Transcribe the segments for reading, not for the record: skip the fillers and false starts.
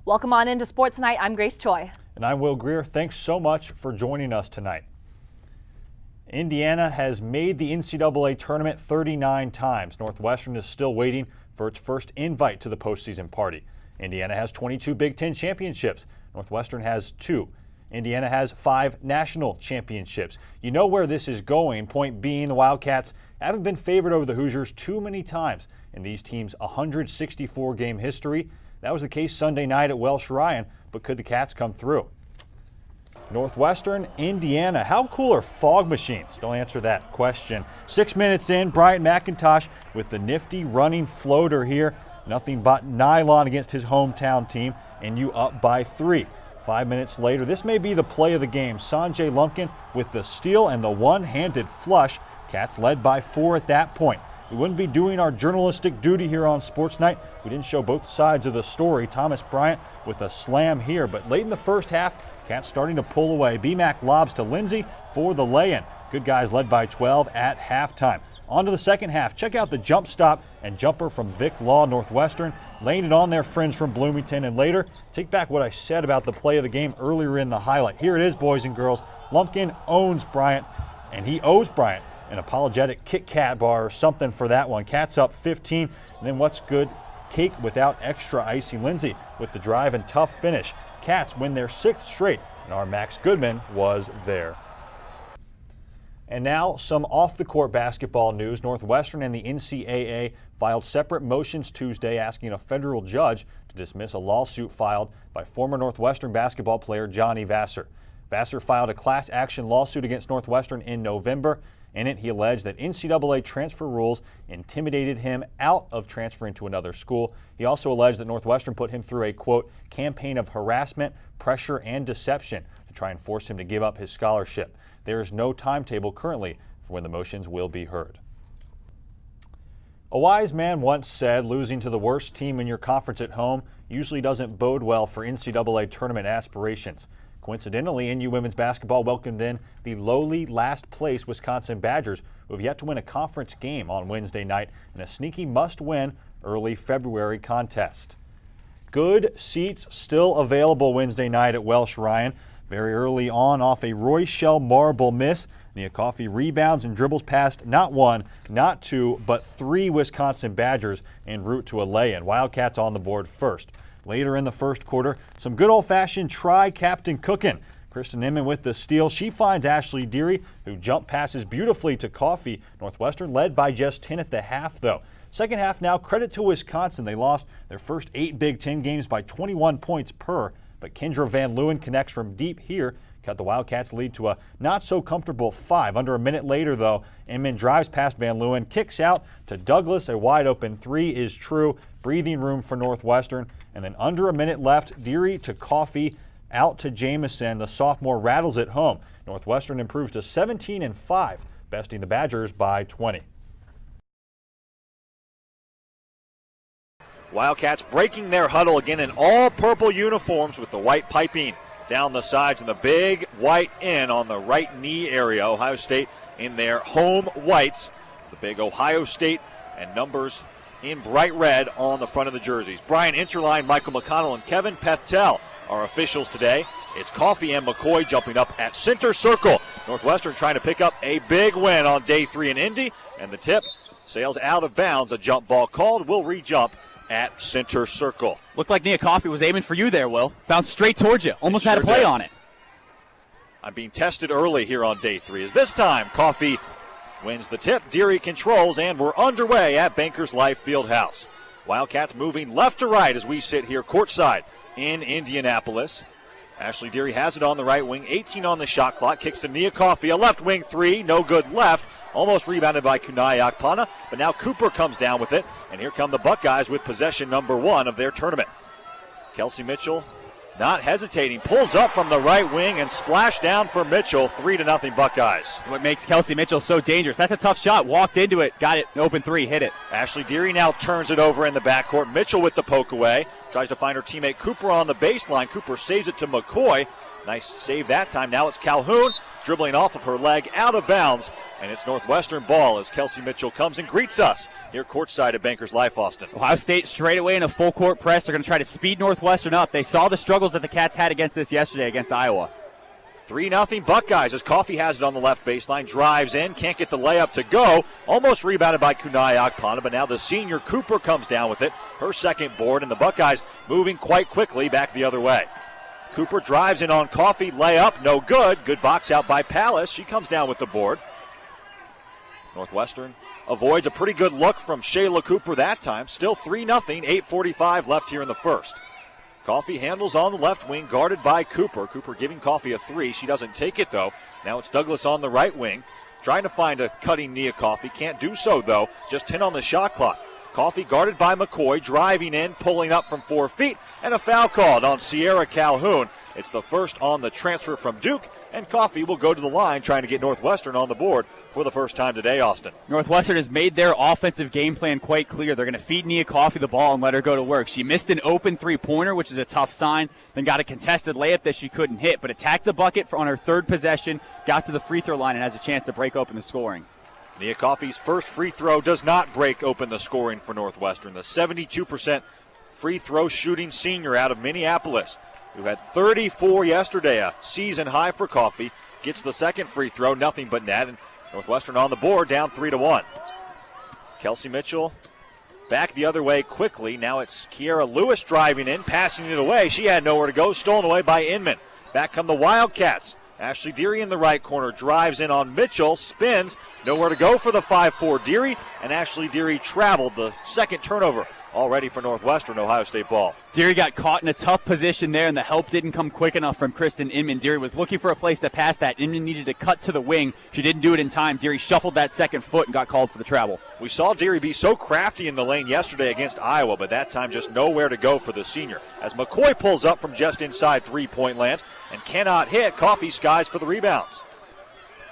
Welcome on into Sports Night. I'm Grace Choi. And I'm Will Greer. Thanks so much for joining us tonight. Indiana has made the NCAA tournament 39 times. Northwestern is still waiting for its first invite to the postseason party. Indiana has 22 Big Ten championships. Northwestern has 2. Indiana has 5 national championships. You know where this is going. Point being, the Wildcats haven't been favored over the Hoosiers too many times in these teams' 164-game history. That was the case Sunday night at Welsh Ryan, but could the Cats come through? Northwestern, Indiana. How cool are fog machines? Don't answer that question. 6 minutes in, Bryant McIntosh with the nifty running floater here. Nothing but nylon against his hometown team, and you up by 3. 5 minutes later, this may be the play of the game. Sanjay Lumpkin with the steal and the one-handed flush. Cats led by 4 at that point. We wouldn't be doing our journalistic duty here on Sports Night if we didn't show both sides of the story. Thomas Bryant with a slam here, but late in the first half, Cats starting to pull away. BMAC lobs to Lindsey for the lay-in. Good guys led by 12 at halftime. On to the second half. Check out the jump stop and jumper from Vic Law. Northwestern laying it on their friends from Bloomington. And later, take back what I said about the play of the game earlier in the highlight. Here it is, boys and girls. Lumpkin owns Bryant, and he owes Bryant an apologetic Kit Kat bar or something for that one. Cats up 15. And then what's good? Cake without extra icing. Lindsey with the drive and tough finish. Cats win their 6th straight, and our Max Goodman was there. And now some off-the-court basketball news. Northwestern and the NCAA filed separate motions Tuesday asking a federal judge to dismiss a lawsuit filed by former Northwestern basketball player Johnny Vassar. Vassar filed a class action lawsuit against Northwestern in November. In it, he alleged that NCAA transfer rules intimidated him out of transferring to another school. He also alleged that Northwestern put him through a, quote, campaign of harassment, pressure, and deception to try and force him to give up his scholarship. There is no timetable currently for when the motions will be heard. A wise man once said, losing to the worst team in your conference at home usually doesn't bode well for NCAA tournament aspirations. Coincidentally, NU women's basketball welcomed in the lowly last-place Wisconsin Badgers, who have yet to win a conference game on Wednesday night in a sneaky must-win early February contest. Good seats still available Wednesday night at Welsh Ryan. Very early on, off a Roychelle marble miss, Nia Coffey rebounds and dribbles past not 1, not 2, but 3 Wisconsin Badgers en route to a lay-in. Wildcats on the board first. Later in the first quarter, some good old-fashioned try-captain cooking. Kristen Inman with the steal. She finds Ashley Deary, who jump passes beautifully to Coffey. Northwestern led by just 10 at the half, though. Second half now, credit to Wisconsin. They lost their first 8 Big Ten games by 21 points per, but Kendra Van Leeuwen connects from deep here, cut the Wildcats' lead to a not-so-comfortable 5. Under a minute later, though, Inman drives past Van Leeuwen, kicks out to Douglas. A wide-open 3 is true. Breathing room for Northwestern. And then under a minute left, Deary to Coffey, out to Jamison. The sophomore rattles it home. Northwestern improves to 17-5, besting the Badgers by 20. Wildcats breaking their huddle again in all purple uniforms with the white piping down the sides and the big white in on the right knee area. Ohio State in their home whites. The big Ohio State and numbers in bright red on the front of the jerseys. Brian Interline, Michael McConnell, and Kevin Pethtel are officials today. It's Coffey and McCoy jumping up at center circle. Northwestern trying to pick up a big win on day 3 in Indy, and the tip sails out of bounds. A jump ball called. Will re-jump at center circle. Looked like Nia Coffey was aiming for you there, Will. Bounced straight towards you. Almost had a play on it. I'm being tested early here on day 3. As this time, Coffey wins the tip. Deary controls, and we're underway at Bankers Life Fieldhouse. Wildcats moving left to right as we sit here courtside in Indianapolis. Ashley Deary has it on the right wing, 18 on the shot clock, kicks to Nia Coffey, a left wing 3, no good left, almost rebounded by Kunai Akpana, but now Cooper comes down with it, and here come the Buckeyes with possession number 1 of their tournament. Kelsey Mitchell not hesitating, pulls up from the right wing and splash down for Mitchell, 3-0 Buckeyes. That's what makes Kelsey Mitchell so dangerous. That's a tough shot, walked into it, got it, an open 3, hit it. Ashley Deary now turns it over in the backcourt. Mitchell with the poke away, tries to find her teammate Cooper on the baseline. Cooper saves it to McCoy, Nice save that time. Now it's Calhoun dribbling off of her leg out of bounds, and it's Northwestern ball as Kelsey Mitchell comes and greets us here courtside at Bankers Life, Austin. Ohio State straight away in a full court press. They're going to try to speed Northwestern up. They saw the struggles that the Cats had against this yesterday against Iowa. 3-0 Buckeyes as Coffee has it on the left baseline, drives in, can't get the layup to go, almost rebounded by Kunai Akpana, but now the senior Cooper comes down with it, her second board, and the Buckeyes moving quite quickly back the other way. Cooper drives in on Coffee, layup, no good. Good box out by Pallas. She comes down with the board. Northwestern avoids a pretty good look from Shayla Cooper that time. Still 3-0, 8:45 left here in the first. Coffee handles on the left wing, guarded by Cooper. Cooper giving Coffee a three. She doesn't take it, though. Now it's Douglas on the right wing, trying to find a cutting Nia Coffee. Can't do so, though. Just 10 on the shot clock. Coffee guarded by McCoy, driving in, pulling up from 4 feet, and a foul called on Sierra Calhoun. It's the first on the transfer from Duke, and Coffee will go to the line trying to get Northwestern on the board for the first time today, Austin. Northwestern has made their offensive game plan quite clear. They're going to feed Nia Coffee the ball and let her go to work. She missed an open three-pointer, which is a tough sign, then got a contested layup that she couldn't hit, but attacked the bucket on her third possession, got to the free throw line, and has a chance to break open the scoring. Nia Coffee's first free throw does not break open the scoring for Northwestern. The 72% free throw shooting senior out of Minneapolis, who had 34 yesterday, a season high for Coffee, gets the second free throw, nothing but net, and Northwestern on the board, down 3-1. Kelsey Mitchell back the other way quickly. Now it's Kiera Lewis driving in, passing it away. She had nowhere to go, stolen away by Inman. Back come the Wildcats. Ashley Deary in the right corner, drives in on Mitchell, spins, nowhere to go for the 5-4 Deary, and Ashley Deary traveled the second turnover already for Northwestern Ohio State ball. Deary got caught in a tough position there, and the help didn't come quick enough from Kristen Inman. Deary was looking for a place to pass that. Inman needed to cut to the wing. She didn't do it in time. Deary shuffled that second foot and got called for the travel. We saw Deary be so crafty in the lane yesterday against Iowa, but that time just nowhere to go for the senior. As McCoy pulls up from just inside three-point land and cannot hit, Coffee skies for the rebounds.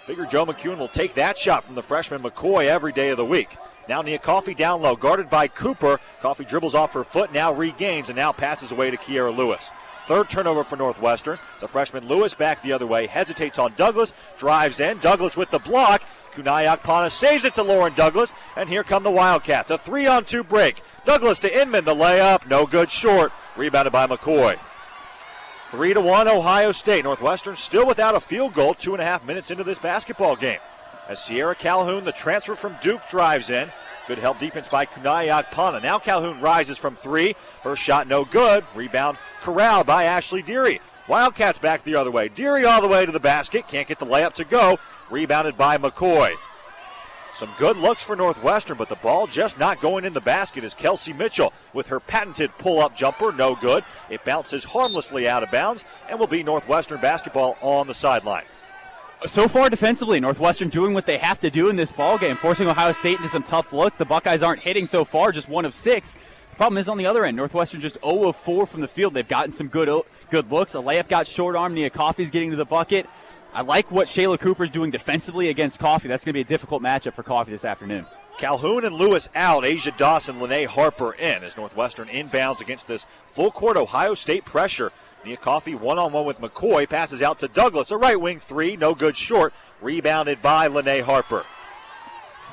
Figure Joe McEwen will take that shot from the freshman McCoy every day of the week. Now Nia Coffee down low, guarded by Cooper. Coffee dribbles off her foot, now regains, and now passes away to Kiera Lewis. Third turnover for Northwestern. The freshman Lewis back the other way, hesitates on Douglas, drives in. Douglas with the block. Kunai Akpana saves it to Lauren Douglas, and here come the Wildcats. A 3-on-2 break. Douglas to Inman, the layup, no good, short. Rebounded by McCoy. 3-1 Ohio State. Northwestern still without a field goal 2.5 minutes into this basketball game. As Sierra Calhoun, the transfer from Duke, drives in. Good help defense by Kunai Akpana. Now Calhoun rises from three. Her shot no good. Rebound corralled by Ashley Deary. Wildcats back the other way. Deary all the way to the basket. Can't get the layup to go. Rebounded by McCoy. Some good looks for Northwestern, but the ball just not going in the basket as Kelsey Mitchell with her patented pull-up jumper, no good. It bounces harmlessly out of bounds and will be Northwestern basketball on the sideline. So far defensively, Northwestern doing what they have to do in this ball game, forcing Ohio State into some tough looks. The Buckeyes aren't hitting so far, just 1 of 6. The problem is on the other end, Northwestern just 0 of 4 from the field. They've gotten some good looks. A layup got short arm. Nia Coffey's getting to the bucket. I like what Shayla Cooper's doing defensively against Coffee. That's going to be a difficult matchup for Coffee this afternoon. Calhoun and Lewis out. Asia Dawson, Lene Harper in as Northwestern inbounds against this full-court Ohio State pressure. Nia Coffee one-on-one with McCoy, passes out to Douglas. A right wing three, no good, short. Rebounded by Lene Harper.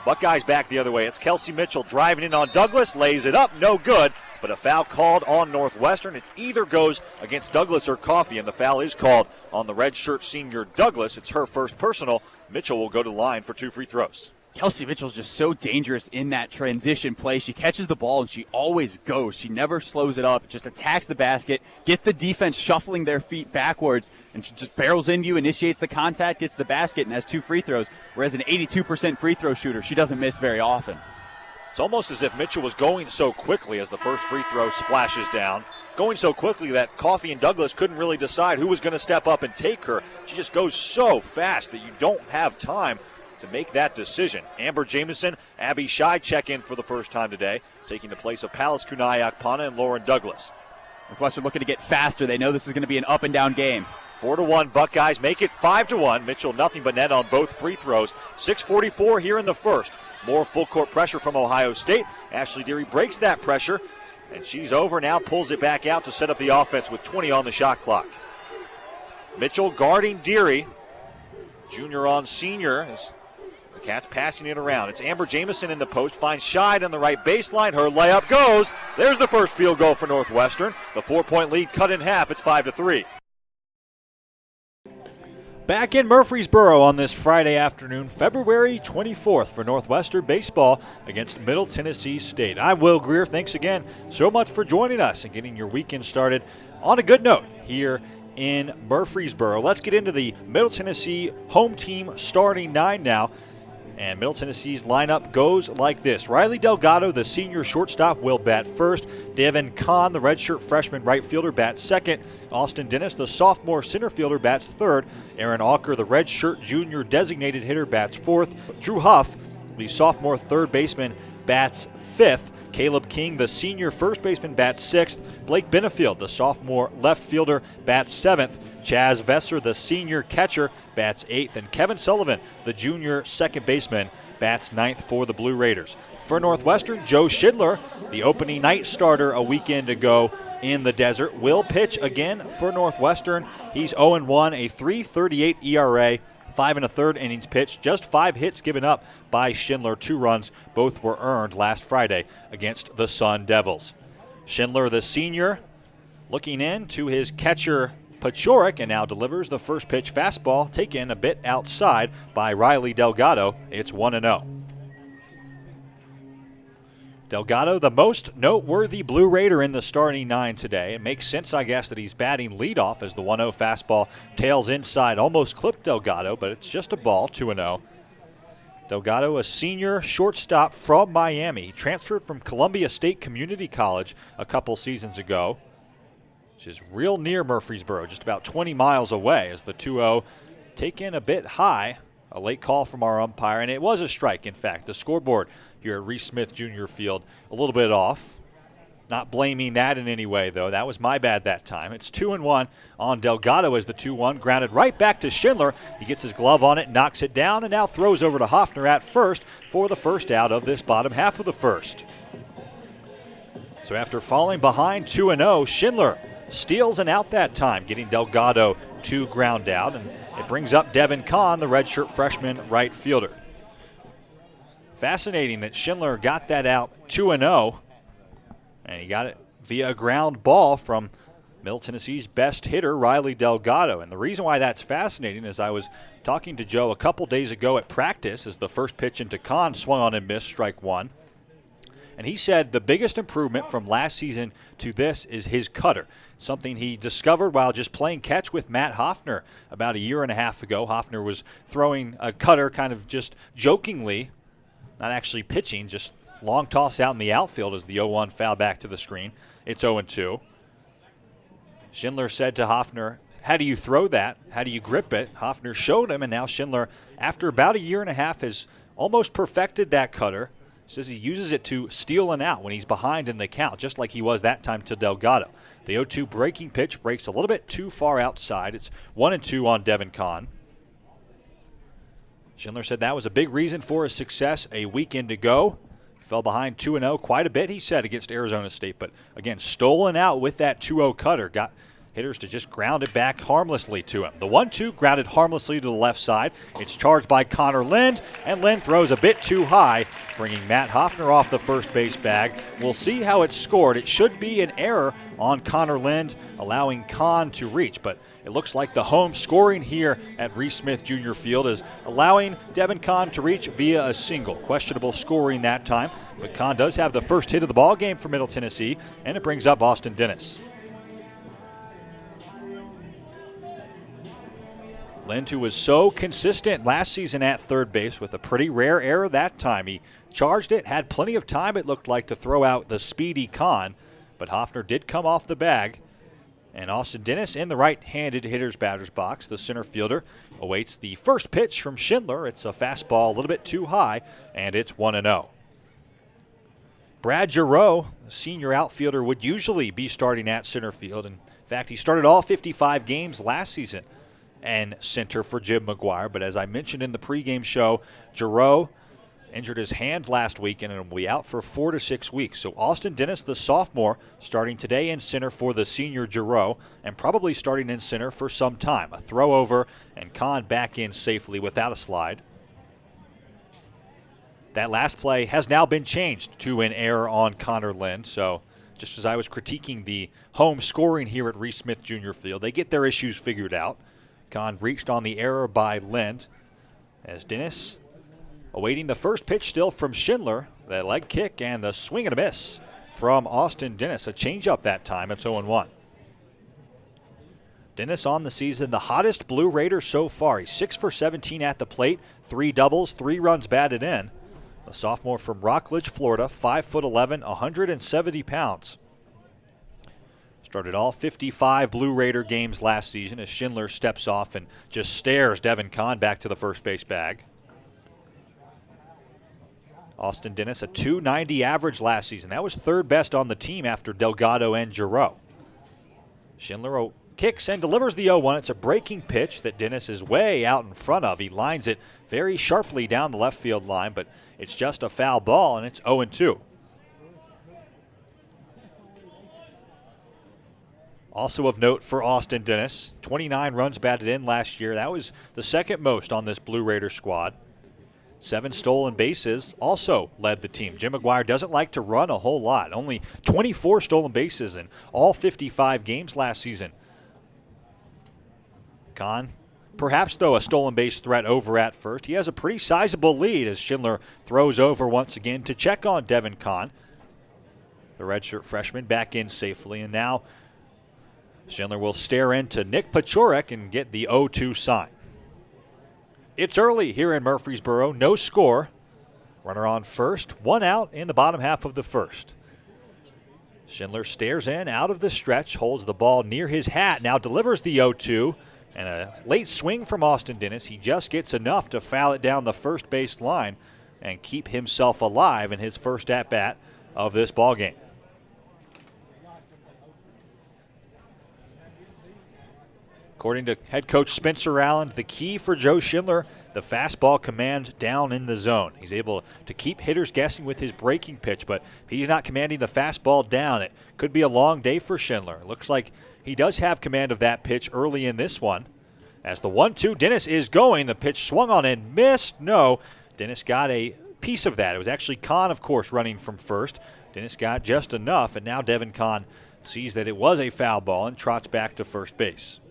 Buckeyes back the other way. It's Kelsey Mitchell driving in on Douglas, lays it up, no good. But a foul called on Northwestern. It either goes against Douglas or Coffee, and the foul is called on the redshirt senior Douglas. It's her first personal. Mitchell will go to the line for 2 free throws. Kelsey Mitchell's just so dangerous in that transition play. She catches the ball and she always goes. She never slows it up. Just attacks the basket, gets the defense shuffling their feet backwards, and she just barrels into you, initiates the contact, gets the basket, and has 2 free throws. Whereas an 82% free throw shooter, she doesn't miss very often. It's almost as if Mitchell was going so quickly as the first free throw splashes down. Going so quickly that Coffee and Douglas couldn't really decide who was going to step up and take her. She just goes so fast that you don't have time to make that decision. Amber Jamison, Abby Scheid check in for the first time today, taking the place of Pallas Kunai Akpana and Lauren Douglas. Northwestern looking to get faster. They know this is going to be an up-and-down game. 4-1 Buckeyes make it 5-1. Mitchell nothing but net on both free throws. 6:44 here in the first. More full court pressure from Ohio State. Ashley Deary breaks that pressure, and she's over now, pulls it back out to set up the offense with 20 on the shot clock. Mitchell guarding Deary. Junior on senior as the Cats passing it around. It's Amber Jamison in the post, finds Scheid on the right baseline. Her layup goes. There's the first field goal for Northwestern. The 4-point lead cut in half. It's 5-3. Back in Murfreesboro on this Friday afternoon, February 24th for Northwestern baseball against Middle Tennessee State. I'm Will Greer. Thanks again so much for joining us and getting your weekend started on a good note here in Murfreesboro. Let's get into the Middle Tennessee home team starting 9 now. And Middle Tennessee's lineup goes like this. Riley Delgado, the senior shortstop, will bat first. Devin Kahn, the redshirt freshman right fielder, bats second. Austin Dennis, the sophomore center fielder, bats third. Aaron Alker, the redshirt junior designated hitter, bats fourth. Drew Huff, the sophomore third baseman, bats fifth. Caleb King, the senior first baseman, bats sixth. Blake Benefield, the sophomore left fielder, bats seventh. Chaz Vesser, the senior catcher, bats eighth. And Kevin Sullivan, the junior second baseman, bats ninth for the Blue Raiders. For Northwestern, Joe Schindler, the opening night starter a weekend ago in the desert, will pitch again for Northwestern. He's 0-1, a 3.38 ERA. 5 1/3 innings pitched, just 5 hits given up by Schindler. 2 runs, both were earned last Friday against the Sun Devils. Schindler, the senior, looking in to his catcher Pachorik, and now delivers the first pitch fastball taken a bit outside by Riley Delgado. It's 1-0. Delgado, the most noteworthy Blue Raider in the starting 9 today. It makes sense, I guess, that he's batting leadoff as the 1-0 fastball tails inside. Almost clipped Delgado, but it's just a ball, 2-0. Delgado, a senior shortstop from Miami. He transferred from Columbia State Community College a couple seasons ago, which is real near Murfreesboro, just about 20 miles away, as the 2-0 taken a bit high. A late call from our umpire, and it was a strike, in fact. The scoreboard here at Reese Smith Jr. Field a little bit off. Not blaming that in any way, though. That was my bad that time. It's 2-1 on Delgado as the 2-1. Grounded right back to Schindler. He gets his glove on it, knocks it down, and now throws over to Hoffner at first for the first out of this bottom half of the first. So after falling behind 2-0, Schindler steals an out that time, getting Delgado to ground out, and it brings up Devin Kahn, the redshirt freshman right fielder. Fascinating that Schindler got that out 2-0, and he got it via a ground ball from Middle Tennessee's best hitter, Riley Delgado. And the reason why that's fascinating is I was talking to Joe a couple days ago at practice as the first pitch into Kahn swung on and missed, strike one. And he said the biggest improvement from last season to this is his cutter, something he discovered while just playing catch with Matt Hoffner about a year and a half ago. Hoffner was throwing a cutter kind of just jokingly, not actually pitching, just long toss out in the outfield as the 0-1 foul back to the screen. It's 0-2. Schindler said to Hoffner, "How do you throw that? How do you grip it?" Hoffner showed him, and now Schindler, after about a year and a half, has almost perfected that cutter. Says he uses it to steal an out when he's behind in the count, just like he was that time to Delgado. The 0-2 breaking pitch breaks a little bit too far outside. It's 1-2 on Devin Kahn. Schindler said that was a big reason for his success a weekend ago. Fell behind 2-0 quite a bit, he said, against Arizona State. But again, stolen out with that 2-0 cutter. Got hitters to just ground it back harmlessly to him. The 1-2 grounded harmlessly to the left side. It's charged by Connor Lind, and Lind throws a bit too high, bringing Matt Hoffner off the first base bag. We'll see how it's scored. It should be an error on Connor Lind, allowing Kahn to reach, but it looks like the home scoring here at Reese Smith Jr. Field is allowing Devin Kahn to reach via a single. Questionable scoring that time, but Kahn does have the first hit of the ball game for Middle Tennessee, and it brings up Austin Dennis. Lind, who was so consistent last season at third base with a pretty rare error that time. He charged it, had plenty of time, it looked like, to throw out the speedy Kahn, but Hoffner did come off the bag. And Austin Dennis in the right-handed hitter's batter's box. The center fielder awaits the first pitch from Schindler. It's a fastball a little bit too high, and it's 1-0. Brad Giroux, the senior outfielder, would usually be starting at center field. In fact, he started all 55 games last season and center for Jim McGuire. But as I mentioned in the pregame show, Giroux injured his hand last week and will be out for 4 to 6 weeks. So Austin Dennis, the sophomore, starting today in center for the senior Giroux, and probably starting in center for some time. A throw over, and Kahn back in safely without a slide. That last play has now been changed to an error on Connor Lind. So just as I was critiquing the home scoring here at Reese Smith Jr. Field, they get their issues figured out. Kahn reached on the error by Lind as Dennis awaiting the first pitch still from Schindler. The leg kick and the swing and a miss from Austin Dennis. A changeup that time. It's 0-1. Dennis on the season, the hottest Blue Raider so far. He's 6 for 17 at the plate, 3 doubles, 3 runs batted in. The sophomore from Rockledge, Florida, 5'11", 170 pounds. Started all 55 Blue Raider games last season as Schindler steps off and just stares Devin Kahn back to the first base bag. Austin Dennis, a .290 average last season. That was third best on the team after Delgado and Giroux. Schindler kicks and delivers the 0-1. It's a breaking pitch that Dennis is way out in front of. He lines it very sharply down the left field line, but it's just a foul ball, and it's 0-2. Also of note for Austin Dennis, 29 runs batted in last year. That was the second most on this Blue Raider squad. 7 stolen bases also led the team. Jim McGuire doesn't like to run a whole lot. Only 24 stolen bases in all 55 games last season. Kahn, perhaps though a stolen base threat over at first. He has a pretty sizable lead as Schindler throws over once again to check on Devin Kahn. The redshirt freshman back in safely, and now Schindler will stare into Nick Pachorek and get the 0-2 sign. It's early here in Murfreesboro. No score. Runner on first. 1 out in the bottom half of the first. Schindler stares in out of the stretch, holds the ball near his hat, now delivers the 0-2. And a late swing from Austin Dennis. He just gets enough to foul it down the first base line and keep himself alive in his first at-bat of this ballgame. According to head coach Spencer Allen, the key for Joe Schindler, the fastball command down in the zone. He's able to keep hitters guessing with his breaking pitch, but if he's not commanding the fastball down, it could be a long day for Schindler. It looks like he does have command of that pitch early in this one. As the 1-2, Dennis is going. The pitch swung on and missed. No, Dennis got a piece of that. It was actually Kahn, of course, running from first. Dennis got just enough, and now Devin Kahn sees that it was a foul ball and trots back to first base.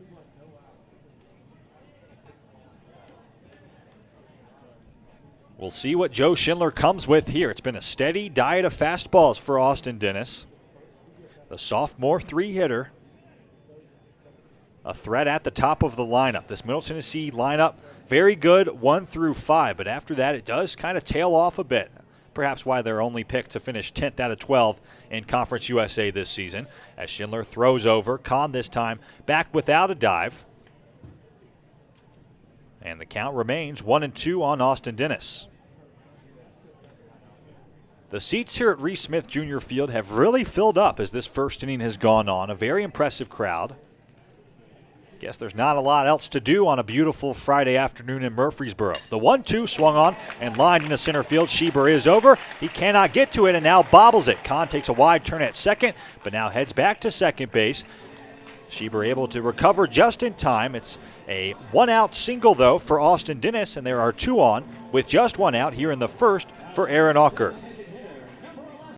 We'll see what Joe Schindler comes with here. It's been a steady diet of fastballs for Austin Dennis. The sophomore 3-hitter. A threat at the top of the lineup. This Middle Tennessee lineup, very good 1 through 5, but after that it does kind of tail off a bit. Perhaps why they're only picked to finish 10th out of 12 in Conference USA this season. As Schindler throws over, Kahn this time back without a dive. And the count remains 1-2 on Austin Dennis. The seats here at Reese Smith Jr. Field have really filled up as this first inning has gone on. A very impressive crowd. Guess there's not a lot else to do on a beautiful Friday afternoon in Murfreesboro. The 1-2 swung on and lined into center field. Schieber is over. He cannot get to it and now bobbles it. Kahn takes a wide turn at second, but now heads back to second base. Schieber able to recover just in time. It's a 1-out single, though, for Austin Dennis, and there are 2 on with just 1 out here in the first for Aaron Auker.